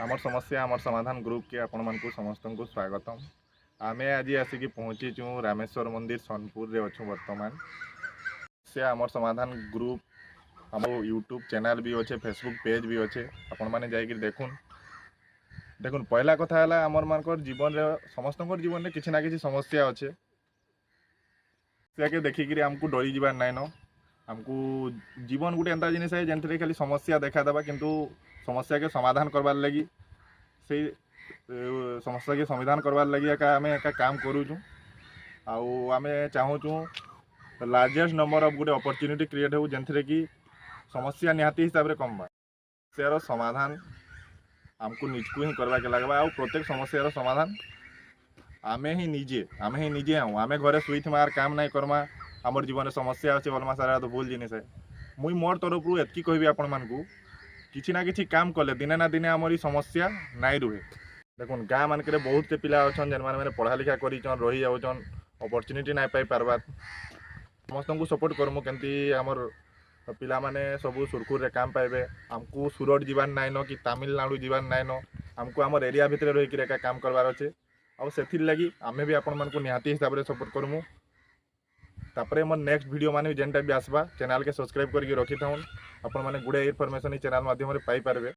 आमर समस्या आमर समाधान ग्रुप के आपण मानकु समस्त को स्वागतम। आमे आज आसिक पहुँचीचु रामेश्वर मंदिर सोनपुर रे अच्छु वर्तमान से आमर समाधान ग्रुप आम यूट्यूब चैनल भी अच्छे फेसबुक पेज भी अच्छे आपण मैंने जाकि देखुन देखुन पहला कथा है आमर मानकर जीवन रे समस्त जीवन में किसी ना किसी समस्या अच्छे से देखिक आमको डरी जबार नाइन आमको जीवन गोटे एंता जिनिस है जेनथे खाली समस्या देखा देवा किंतु समस्या के समाधान करवार लगी से समस्या के समाधान करवार लगी आम एक काम करूँ आम चाहूँ लार्जेस्ट नंबर ऑफ गोटे अपॉर्चुनिटी क्रिएट हो जेनथे कि समस्या निहाती हिसाब से कम समस्यार समाधान आमको निजको ही करवा के लगवा और प्रत्येक समस्यार समाधान आमे ही निजे आमे घरे शुई मार काम नहीं करमा आमर जीवन समस्या अच्छे बोलमा सारा तो भूल जिनिस है मुई मोर तरफ एतकी कहबी आपण मानकु किसी ना किसी काम कले दिने ना दिने आमर समस्या नाई रुहे। देखुन गाँ मानक बहुत से पिला अच्छा जेन मैंने पढ़ा लिखा कर रही जाऊन अपॉर्चुनिटी नहीं पाई पार्बार समस्त को सपोर्ट करमु केमती आमर पिला माने सब सुरखुर रे काम पाइबे आमको सुरट जीवार नाइन कि तमिलनाडु जीवार नाइन आमको आमर एरिया भितर रही काम करवार अच्छे और से लगी आमे भी आपण मानकु निहाती हिसाब से सपोर्ट करमु। तापर मोर नेक्स्ट वीडियो माने जेनटा भी आसबा चैनल के सब्सक्राइब करके रखी था आपण माने गुड़े इनफॉरमेशन चैनल माध्यम पाई पारबे।